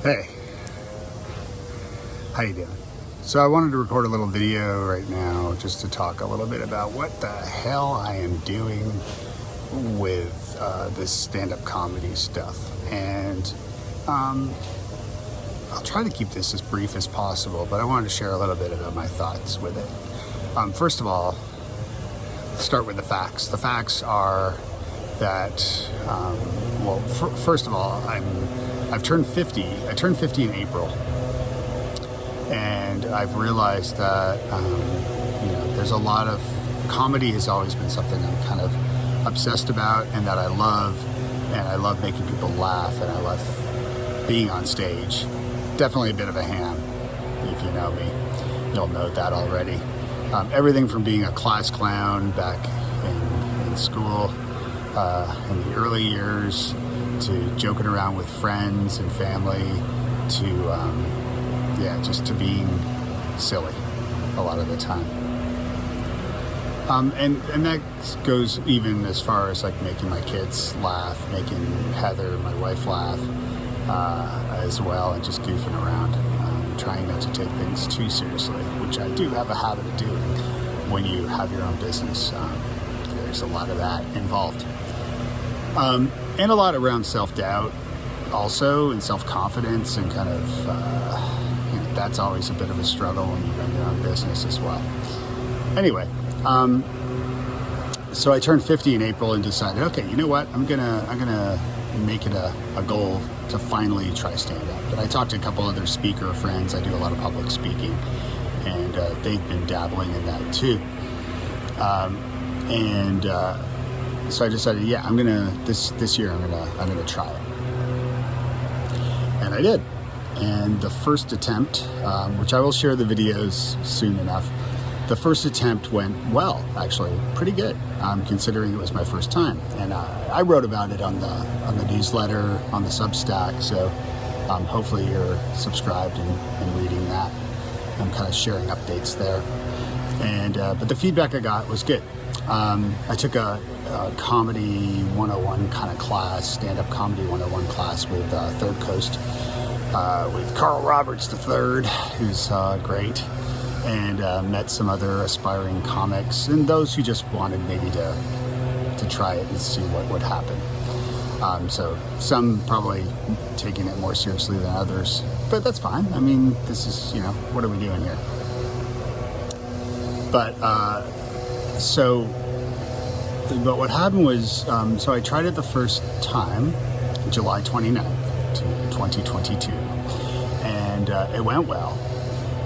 Hey, how you doing? So I wanted to record a little video right now just to talk a little bit about what the hell I am doing with this stand-up comedy stuff. And I'll try to keep this as brief as possible, but I wanted to share a little bit about my thoughts with it. First of all, let's start with the facts. The facts are that, first of all, I've turned 50. I turned 50 in April, and I've realized that there's a lot of comedy has always been something I'm kind of obsessed about, and that I love, and I love making people laugh, and I love being on stage. Definitely a bit of a ham. If you know me, you'll know that already. Everything from being a class clown back in school in the early years, to joking around with friends and family, to just to being silly a lot of the time. And that goes even as far as like making my kids laugh, making Heather, my wife, laugh as well, and just goofing around, trying not to take things too seriously, which I do have a habit of doing when you have your own business. There's a lot of that involved. And a lot around self-doubt also, and self-confidence, and kind of, that's always a bit of a struggle when you run your own business as well. Anyway, so I turned 50 in April and decided, okay, you know what, I'm gonna make it a goal to finally try stand-up. And I talked to a couple other speaker friends. I do a lot of public speaking, and they've been dabbling in that too. So I decided, this year I'm gonna try it, and I did. And the first attempt, which I will share the videos soon enough, the first attempt went well, actually, pretty good, considering it was my first time. And I wrote about it on the newsletter, on the Substack. So hopefully you're subscribed and reading that. I'm kind of sharing updates there. And but the feedback I got was good. I took a comedy 101 kind of class, stand-up comedy 101 class with Third Coast, with Carl Roberts III, who's great, and met some other aspiring comics, and those who just wanted maybe to try it and see what would happen. So some probably taking it more seriously than others, but that's fine. I mean, this is, what are we doing here? But But what happened was, so I tried it the first time, July 29th, 2022, and it went well.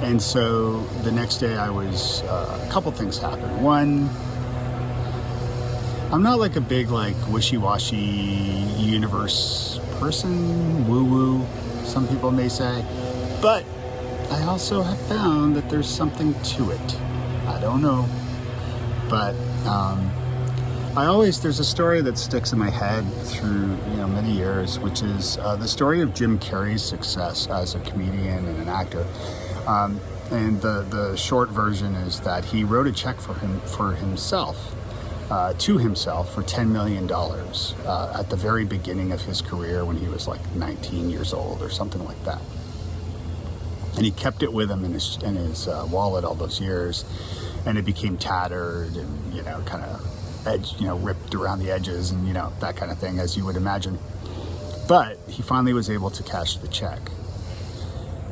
And so the next day I was, a couple things happened. One, I'm not like a big wishy-washy universe person, woo-woo, some people may say, but I also have found that there's something to it. I don't know, but there's a story that sticks in my head through many years, which is the story of Jim Carrey's success as a comedian and an actor. And the short version is that he wrote a check for himself for $10 million at the very beginning of his career, when he was like 19 years old or something like that. And he kept it with him in his wallet all those years, and it became tattered and kind of ripped around the edges and that kind of thing, as you would imagine. But he finally was able to cash the check,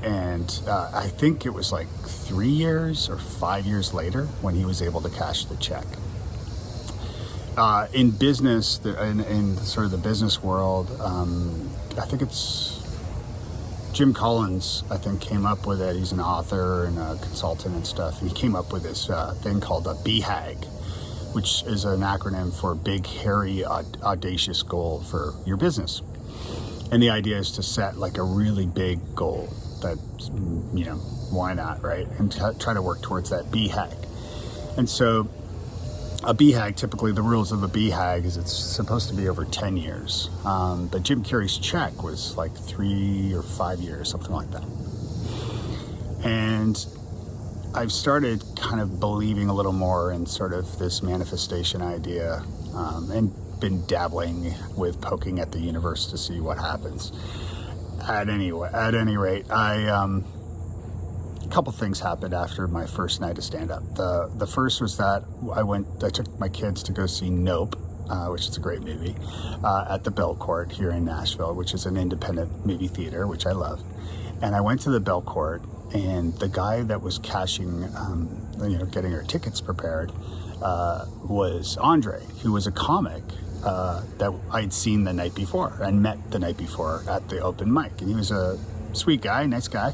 and I think it was like 3 years or 5 years later when he was able to cash the check. In business, in sort of the business world, I think it's Jim Collins, I think, came up with it. He's an author and a consultant and stuff, and he came up with this thing called a BHAG, which is an acronym for Big, Hairy, Audacious Goal for your business. And the idea is to set like a really big goal that, why not, right? And try to work towards that BHAG. And so a BHAG, typically the rules of a BHAG is it's supposed to be over 10 years. But Jim Carrey's check was like 3 or 5 years, something like that. And I've started kind of believing a little more in sort of this manifestation idea, and been dabbling with poking at the universe to see what happens. at any rate, a couple things happened after my first night of stand-up. The first was that I took my kids to go see Nope, which is a great movie, at the Belcourt here in Nashville, which is an independent movie theater, which I love. And I went to the Belcourt, and the guy that was cashing, getting our tickets prepared, was Andre, who was a comic that I'd seen the night before and met the night before at the open mic. And he was a sweet guy, nice guy.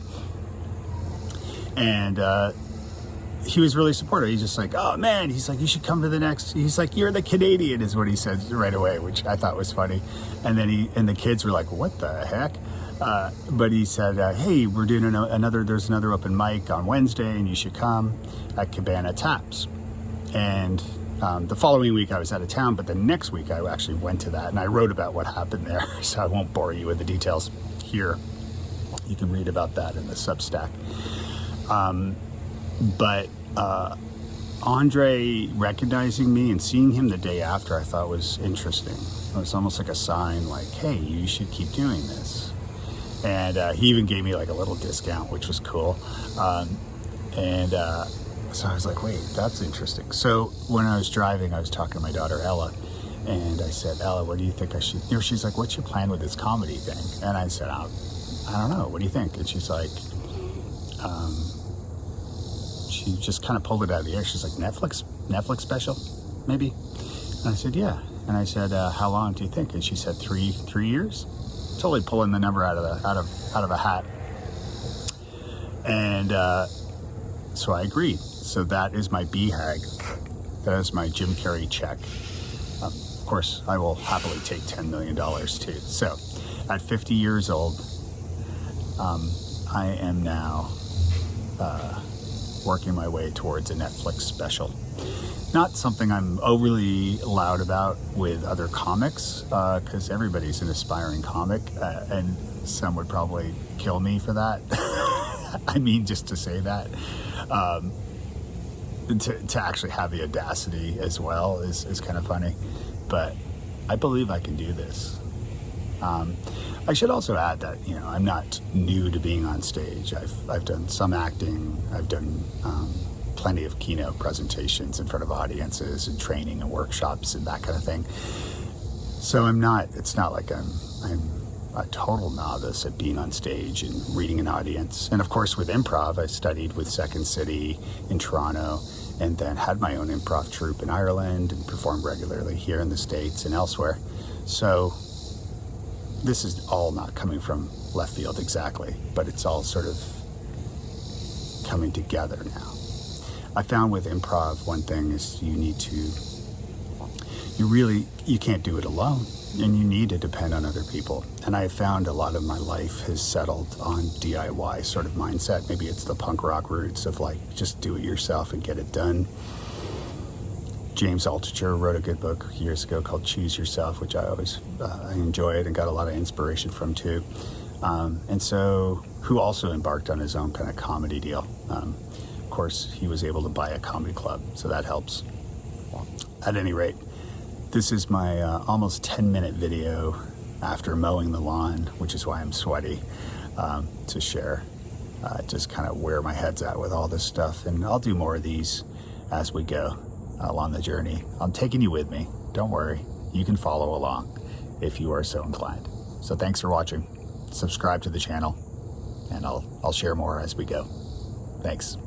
And he was really supportive. He's just like, oh man, he's like, you should come to the next, he's like, you're the Canadian, is what he said right away, which I thought was funny. And then the kids were like, what the heck? But he said, hey, we're doing there's another open mic on Wednesday, and you should come at Cabana Taps. And the following week I was out of town, but the next week I actually went to that, and I wrote about what happened there, so I won't bore you with the details here. You can read about that in the Substack. But Andre recognizing me and seeing him the day after, I thought was interesting. It was almost like a sign, like, hey, you should keep doing this. And he even gave me like a little discount, which was cool. So I was like, wait, that's interesting. So when I was driving, I was talking to my daughter, Ella, and I said, Ella, what do you think I should, she's like, what's your plan with this comedy thing? And I said, I don't know, what do you think? And she's like, she just kind of pulled it out of the air. She's like, Netflix special, maybe? And I said, yeah. And I said, how long do you think? And she said, 3 years. Totally pulling the number out of a hat. And so I agreed. So that is my BHAG. That is my Jim Carrey check. Of course, I will happily take $10 million too. So at 50 years old, I am now working my way towards a Netflix special. Not something I'm overly loud about with other comics, because everybody's an aspiring comic, and some would probably kill me for that. I mean, just to say that. To actually have the audacity as well is kind of funny. But I believe I can do this. I should also add that, I'm not new to being on stage. I've done some acting. I've done plenty of keynote presentations in front of audiences and training and workshops and that kind of thing. So it's not like I'm a total novice at being on stage and reading an audience. And of course, with improv, I studied with Second City in Toronto, and then had my own improv troupe in Ireland and performed regularly here in the States and elsewhere. So this is all not coming from left field exactly, but it's all sort of coming together now. I found with improv, one thing is you can't do it alone, and you need to depend on other people. And I found a lot of my life has settled on DIY sort of mindset. Maybe it's the punk rock roots of like, just do it yourself and get it done. James Altucher wrote a good book years ago called Choose Yourself, which I enjoyed and got a lot of inspiration from too. And so, who also embarked on his own kind of comedy deal. Of course, he was able to buy a comedy club, so that helps. At any rate, this is my almost 10-minute video after mowing the lawn, which is why I'm sweaty, to share just kind of where my head's at with all this stuff. And I'll do more of these as we go along the journey. I'm taking you with me. Don't worry. You can follow along if you are so inclined. So thanks for watching. Subscribe to the channel, and I'll share more as we go. Thanks.